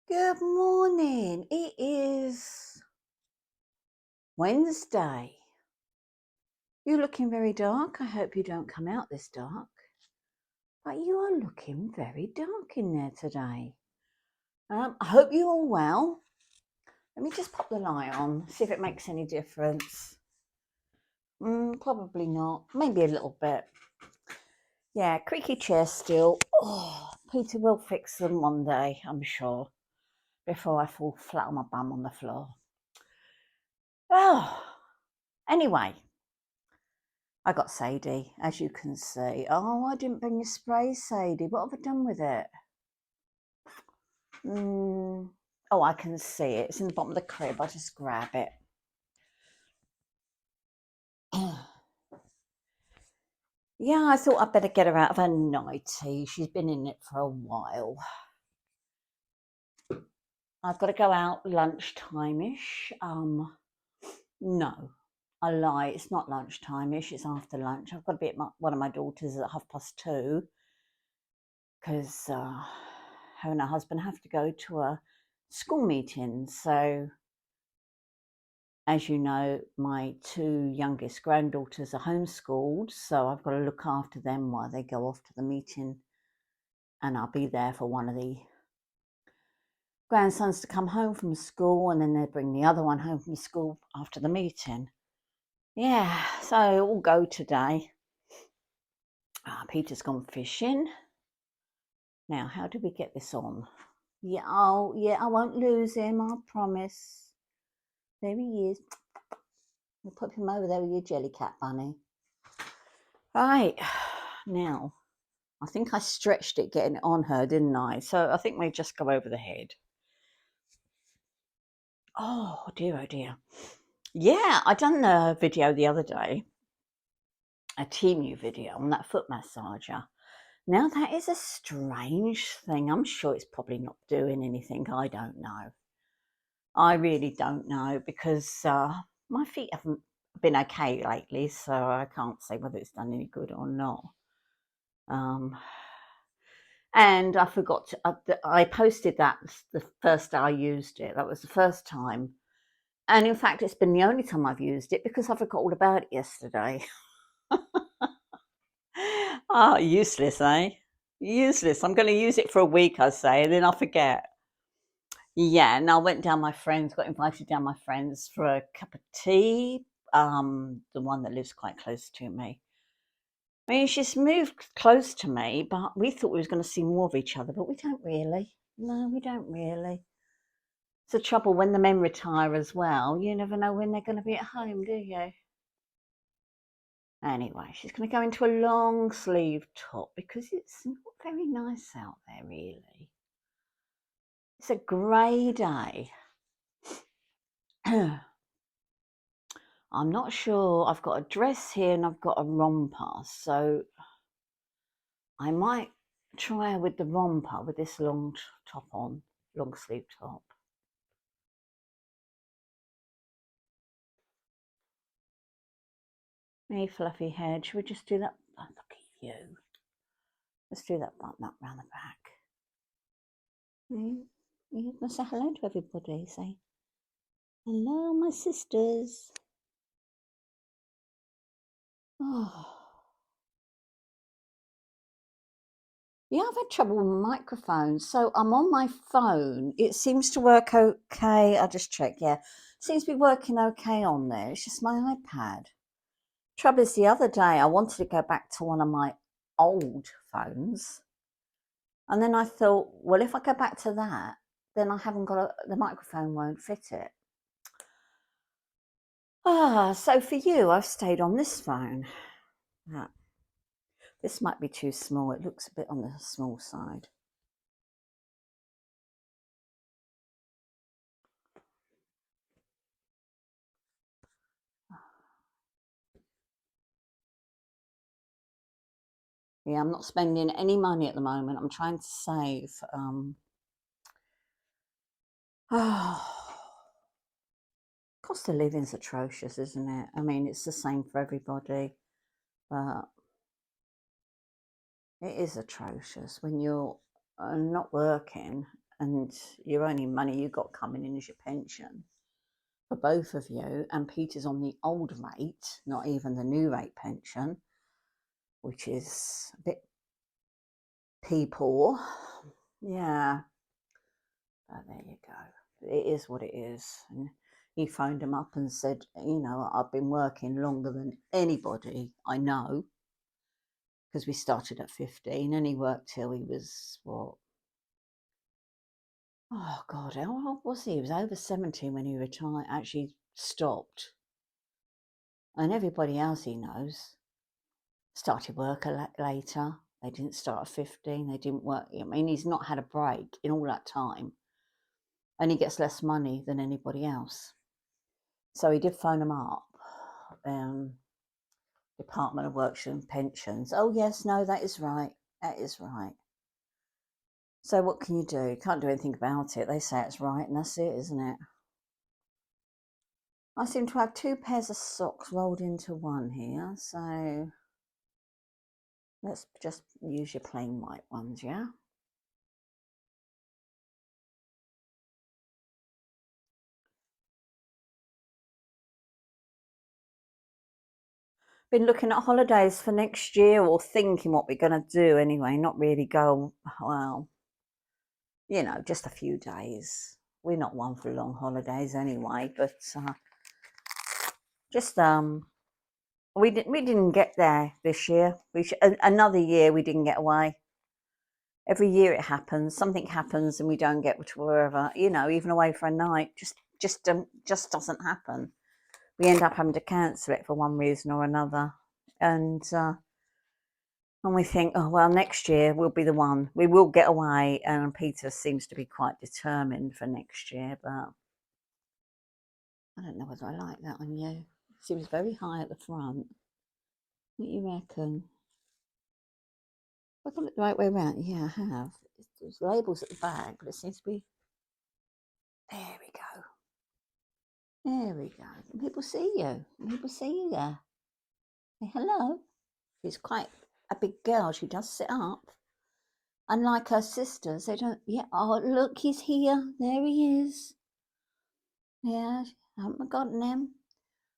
Good morning. It is Wednesday. You're looking very dark. I hope you don't come out this dark. But you are looking very dark in there today. I hope you're all well. Let me just pop the light on, see if it makes any difference. Probably not. Maybe a little bit. Yeah, creaky chairs still. Oh, Peter will fix them one day, I'm sure, before I fall flat on my bum on the floor. Oh, anyway. I got Sadie, as you can see. Oh, I didn't bring your spray, Sadie. What have I done with it? Oh, I can see it. It's in the bottom of the crib. I'll just grab it. Yeah, I thought I'd better get her out of her nightie. She's been in it for a while. I've got to go out lunchtime-ish. No, I lie. It's not lunchtime-ish. It's after lunch. I've got to be at one of my daughters at 2:30 because her and her husband have to go to a school meeting. So, as you know, my two youngest granddaughters are homeschooled, so I've got to look after them while they go off to the meeting, and I'll be there for one of the grandsons to come home from school, and then they bring the other one home from school after the meeting. Yeah, so we'll go today. Peter's gone fishing. Now, how do we get this on? Yeah, I won't lose him, I promise. There he is. We'll put him over there with your jelly cat bunny. Right, now, I think I stretched it getting it on her, didn't I? So I think we just go over the head. Oh dear, oh dear. Yeah, I done a video the other day, a Temu video on that foot massager. Now that is a strange thing. I'm sure it's probably not doing anything. I don't know. I really don't know because my feet haven't been okay lately, so I can't say whether it's done any good or not. And I forgot I posted that the first day I used it. That was the first time. And in fact, it's been the only time I've used it because I forgot all about it yesterday. Oh, useless, eh? Useless. I'm going to use it for a week, I say, and then I'll forget. Yeah, and I went down my friend's, got invited down my friend's for a cup of tea, the one that lives quite close to me. I mean, she's moved close to me, but we thought we was going to see more of each other, but we don't really. No, we don't really. It's the trouble when the men retire as well. You never know when they're going to be at home, do you? Anyway, she's going to go into a long sleeve top because it's not very nice out there, really. It's a grey day. I'm not sure. I've got a dress here and I've got a romper, so I might try her with the romper with this long top on, long sleeve top. Me fluffy head. Should we just do that? Oh, look at you. Let's do that button up round the back. You can say hello to everybody. Say hello, my sisters. Oh. Yeah, I've had trouble with my microphone. So I'm on my phone. It seems to work okay. I'll just check. Yeah, seems to be working okay on there. It's just my iPad. Trouble is, the other day I wanted to go back to one of my old phones, and then I thought, well, if I go back to that, then I haven't got the microphone won't fit it. So for you, I've stayed on this phone. This might be too small. It looks a bit on the small side. Yeah, I'm not spending any money at the moment. I'm trying to save. Cost of living's atrocious, isn't it? I mean, it's the same for everybody, but it is atrocious when you're not working and your only money you got coming in is your pension for both of you. And Peter's on the old rate, not even the new rate pension, which is a bit poor. Yeah, but there you go. It is what it is. And he phoned him up and said, you know, I've been working longer than anybody I know, because we started at 15 and he worked till he was, what? Oh, God, how old was he? He was over 70 when he retired, actually stopped. And everybody else he knows started work later. They didn't start at 15. They didn't work. I mean, he's not had a break in all that time. And he gets less money than anybody else. So he did phone him up. Department of Works and Pensions. Oh, yes, no, that is right. That is right. So what can you do? You can't do anything about it. They say it's right and that's it, isn't it? I seem to have 2 pairs of socks rolled into one here. So let's just use your plain white ones, yeah? Been looking at holidays for next year, or thinking what we're going to do anyway, not really go, well, you know, just a few days. We're not one for long holidays anyway, but just we didn't get there this year. Another year we didn't get away. Every year it happens, something happens and we don't get to wherever, you know, even away for a night, just doesn't happen. We end up having to cancel it for one reason or another. And we think, oh, well, next year will be the one. We will get away. And Peter seems to be quite determined for next year, but I don't know whether I like that on you. It seems very high at the front. What do you reckon? Have I got it the right way around? Yeah, I have. There's labels at the back, but it seems to be... There we go. There we go. Can people see you? Can people see you there? Say hello. She's quite a big girl. She does sit up. Unlike her sisters, they don't... Yeah, oh, look, he's here. There he is. Yeah, I haven't forgotten him.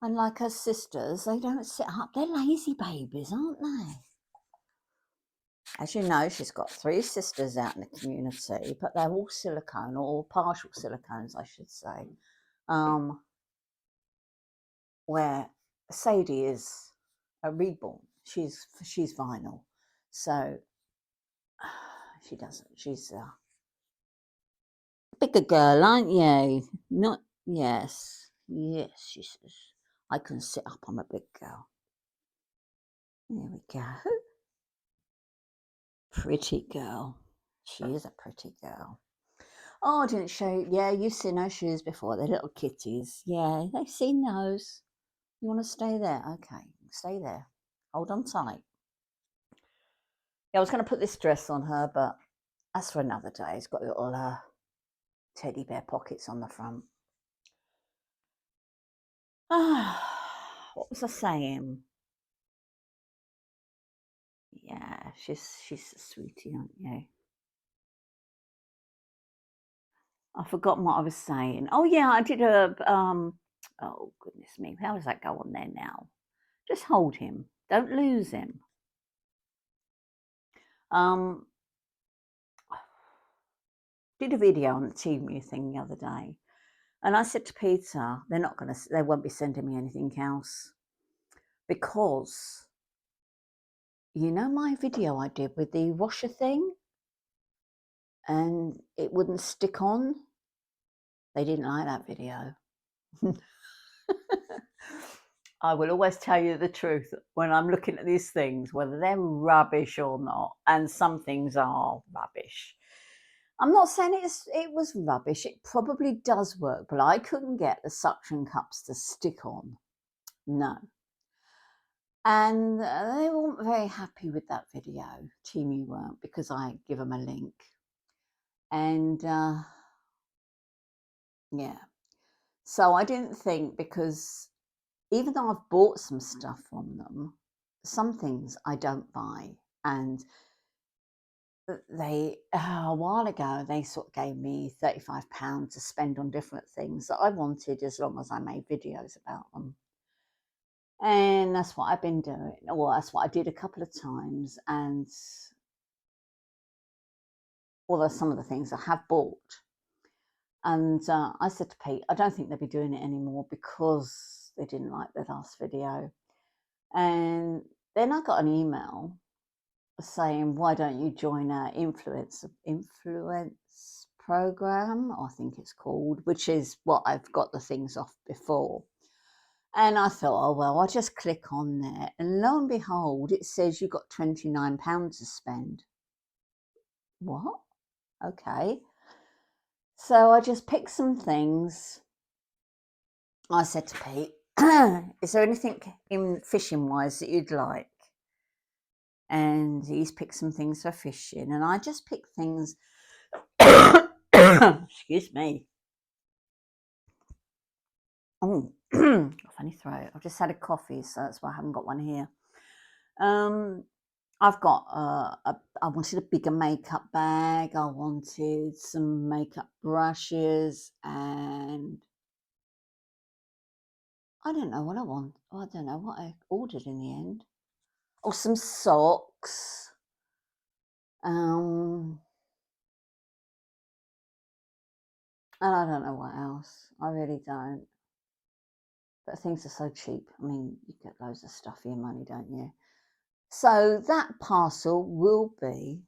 Unlike her sisters, they don't sit up. They're lazy babies, aren't they? As you know, she's got 3 sisters out in the community, but they're all silicone, or partial silicones, I should say. Where Sadie is a reborn. She's vinyl, so she doesn't. She's a bigger girl, aren't you? Not yes, yes. She says, "I can sit up. I'm a big girl." There we go. Pretty girl. She is a pretty girl. Oh, I didn't show you. Yeah, you've seen her shoes before. They're little kitties. Yeah, they've seen those. You want to stay there? Okay, stay there. Hold on tight. Yeah, I was going to put this dress on her, but that's for another day. It's got little teddy bear pockets on the front. What was I saying? Yeah, she's a sweetie, aren't you? I've forgotten what I was saying. Oh yeah, I did a oh goodness me, how does that go on there now? Just hold him. Don't lose him. Did a video on the Team thing the other day, and I said to Peter, they won't be sending me anything else, because you know my video I did with the washer thing, and it wouldn't stick on. They didn't like that video. I will always tell you the truth when I'm looking at these things, whether they're rubbish or not, and some things are rubbish. I'm not saying it was rubbish. It probably does work, but I couldn't get the suction cups to stick on. No. And they weren't very happy with that video. Team weren't, because I give them a link. And yeah. So I didn't think, because even though I've bought some stuff from them, some things I don't buy. And they a while ago they sort of gave me £35 to spend on different things that I wanted as long as I made videos about them. And that's what I've been doing. Well, that's what I did a couple of times. And although some of the things I have bought, and I said to Pete, I don't think they'll be doing it anymore because they didn't like the last video. And then I got an email saying, why don't you join our influence program, I think it's called, which is what I've got the things off before. And I thought, oh, well, I'll just click on there. And lo and behold, it says you've got £29 to spend. What? Okay. So I just picked some things. I said to Pete, is there anything in fishing wise that you'd like? And he's picked some things for fishing. And I just picked things. Excuse me. Oh, funny throat. I've just had a coffee, so that's why I haven't got one here. I've got I wanted a bigger makeup bag. I wanted some makeup brushes, and I don't know what I want. I don't know what I ordered in the end. Oh, some socks. And I don't know what else. I really don't. But things are so cheap. I mean, you get loads of stuff for your money, don't you? So that parcel will be,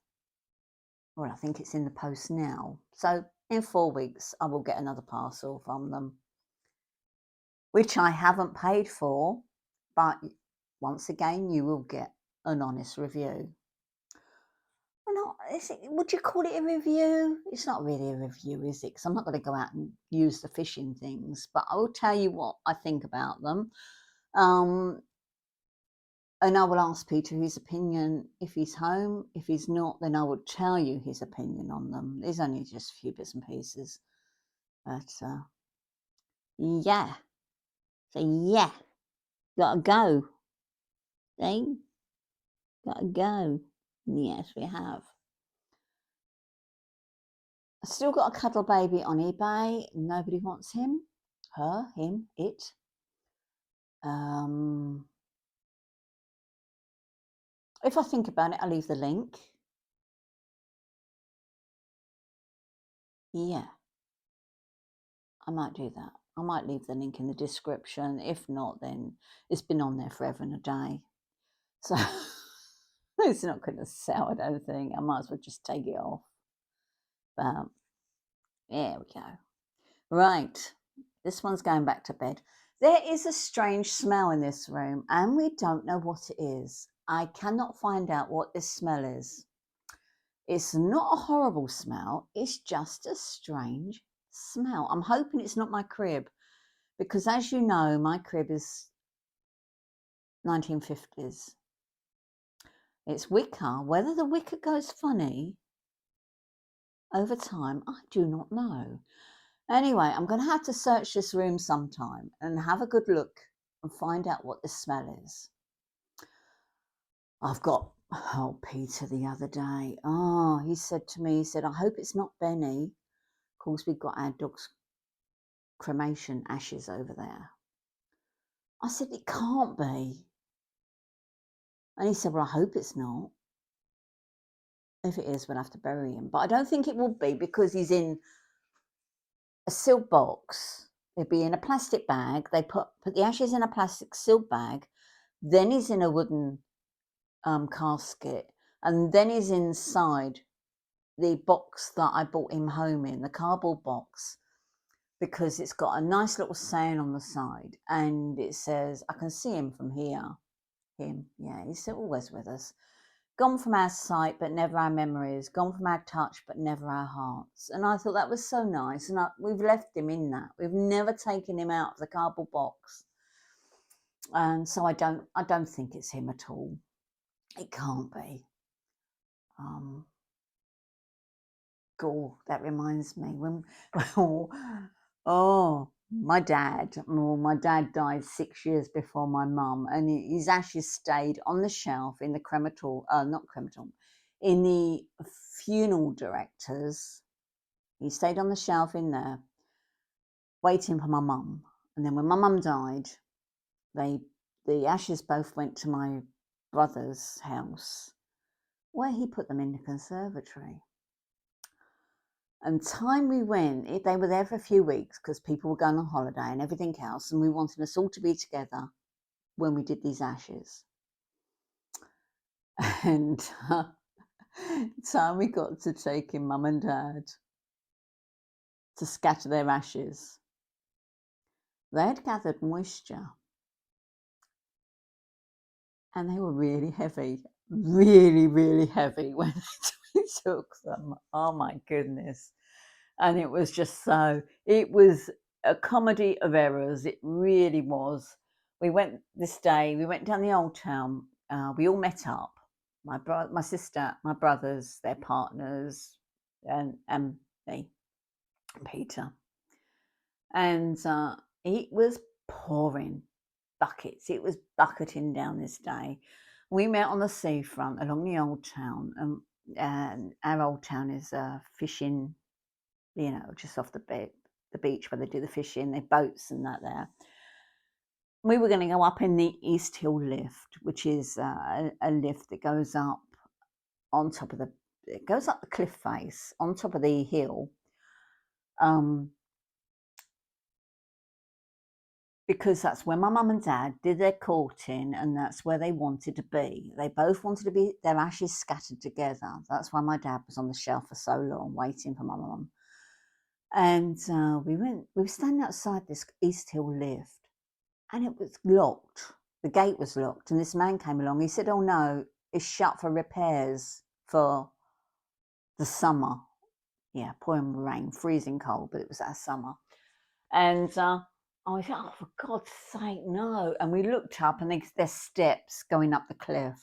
well, I think it's in the post now. So in 4 weeks, I will get another parcel from them, which I haven't paid for. But once again, you will get an honest review. Well, would you call it a review? It's not really a review, is it? Because I'm not going to go out and use the fishing things, but I will tell you what I think about them. And I will ask Peter his opinion if he's home. If he's not, then I would tell you his opinion on them. There's only just a few bits and pieces. But yeah. So yeah, gotta go. See? Gotta go. Yes, we have. I still got a cuddle baby on eBay. Nobody wants him. Her, him, it. If I think about it, I'll leave the link. Yeah, I might do that. I might leave the link in the description. If not, then it's been on there forever and a day. So it's not going to sell, I don't think. I might as well just take it off. But there we go. Right. This one's going back to bed. There is a strange smell in this room, and we don't know what it is. I cannot find out what this smell is. It's not a horrible smell. It's just a strange smell. I'm hoping it's not my crib, because as you know, my crib is 1950s. It's wicker. Whether the wicker goes funny over time, I do not know. Anyway, I'm going to have to search this room sometime and have a good look and find out what the smell is. I've got, Peter the other day. He said to me, I hope it's not Benny. Of course, we've got our dog's cremation ashes over there. I said, it can't be. And he said, well, I hope it's not. If it is, we'll have to bury him. But I don't think it will be, because he's in a sealed box. It'd be in a plastic bag. They put the ashes in a plastic sealed bag. Then he's in a wooden casket. And then he's inside the box that I brought him home in, the cardboard box, because it's got a nice little saying on the side. And it says, I can see him from here. Him, yeah, he's always with us. Gone from our sight, but never our memories. Gone from our touch, but never our hearts. And I thought that was so nice. And we've left him in that. We've never taken him out of the cardboard box. And so I don't think it's him at all. It can't be. That reminds me when, my dad died 6 years before my mum, and his ashes stayed on the shelf in the in the funeral directors. He stayed on the shelf in there, waiting for my mum. And then when my mum died, the ashes both went to my brother's house, where he put them in the conservatory. And time we went, they were there for a few weeks because people were going on holiday and everything else, and we wanted us all to be together when we did these ashes. And time we got to taking mum and dad to scatter their ashes, they had gathered moisture and they were really heavy, really, really heavy when we took them. Oh my goodness. And it was just it was a comedy of errors. It really was. We went down the old town. We all met up. My sister, my brothers, their partners, and me, Peter. And it was pouring buckets. It was bucketing down this day. We met on the seafront along the old town, and our old town is fishing, just off the beach where they do the fishing, their boats and that there. We were going to go up in the East Hill lift, which is a lift that goes up on top of it goes up the cliff face on top of the hill. Because that's where my mum and dad did their courting, and that's where they wanted to be. They both wanted to be their ashes scattered together. That's why my dad was on the shelf for so long, waiting for my mum. And we were standing outside this East Hill lift, and it was locked. The gate was locked, and this man came along. He said, "Oh no, it's shut for repairs for the summer." Yeah, pouring rain, freezing cold, but it was that summer. And I said, "Oh, for God's sake, no." And we looked up, and there's steps going up the cliff.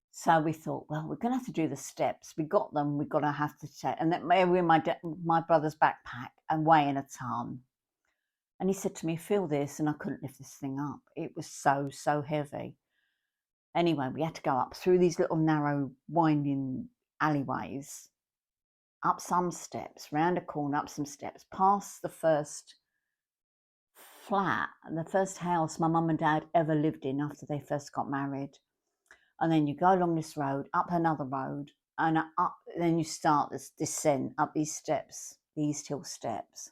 So we thought, well, we're going to have to do the steps. We got them. We're going to have to check. And that we're in my brother's backpack and weighing a ton. And he said to me, "Feel this." And I couldn't lift this thing up. It was so heavy. Anyway, we had to go up through these little narrow winding alleyways, up some steps, round a corner, up some steps, past the first flat, the first house my mum and dad ever lived in after they first got married. And then you go along this road, up another road, and up. Then you start this descent up these steps, the East Hill steps.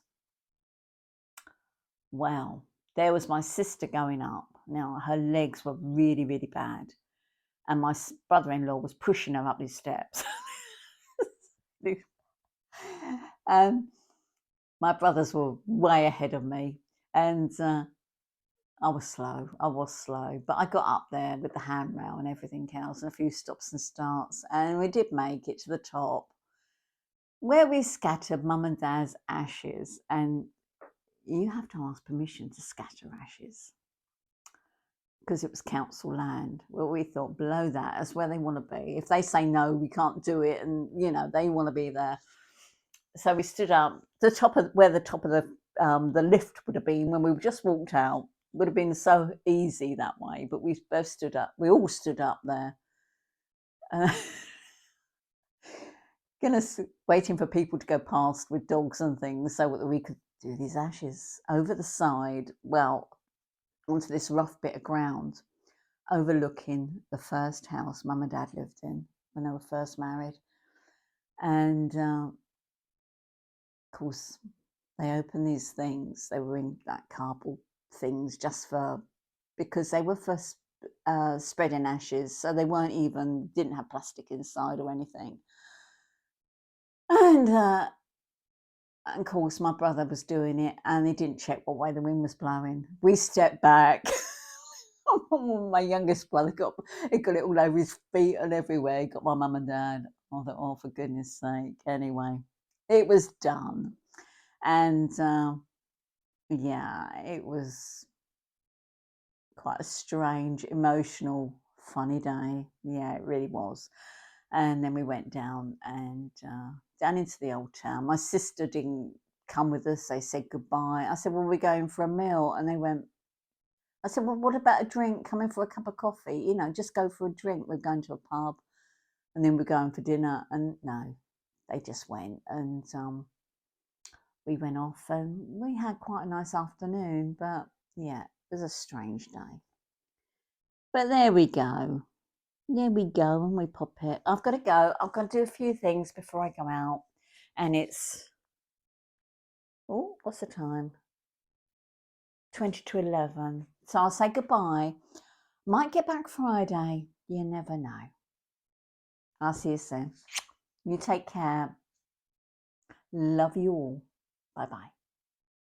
Wow, there was my sister going up. Now her legs were really, really bad, and my brother-in-law was pushing her up these steps. My brothers were way ahead of me, and I was slow, but I got up there with the handrail and everything else, and a few stops and starts, and we did make it to the top, where we scattered mum and dad's ashes. And you have to ask permission to scatter ashes, because it was council land. Well, we thought, below that, that's where they want to be. If they say no, we can't do it, and they want to be there. So we stood up the top of where the top of the lift would have been when we just walked out. Would have been so easy that way, but we both stood up. We all stood up there, waiting for people to go past with dogs and things, so that we could do these ashes over the side, well, onto this rough bit of ground, overlooking the first house mum and dad lived in when they were first married. And of course, they opened these things. They were in that cardboard things because they were for spreading ashes, so they didn't have plastic inside or anything. And of course, my brother was doing it, and he didn't check what way the wind was blowing. We stepped back. My youngest brother got it all over his feet and everywhere. He got my mum and dad. I thought, oh, for goodness sake. Anyway, it was done. And yeah, it was quite a strange, emotional, funny day. Yeah, it really was. And then we went down into the old town. My sister didn't come with us. They said goodbye. I said, well, we're going for a meal. And I said, well, what about a drink? Come in for a cup of coffee? Just go for a drink. We're going to a pub. and then we're going for dinner, and no, they just went, and we went off, and we had quite a nice afternoon. But yeah, it was a strange day. But there we go. There we go, and we pop it. I've got to go. I've got to do a few things before I go out, and it's, oh, what's the time? 20 to 11. So I'll say goodbye. Might get back Friday. You never know. I'll see you soon. You take care. Love you all. Bye-bye.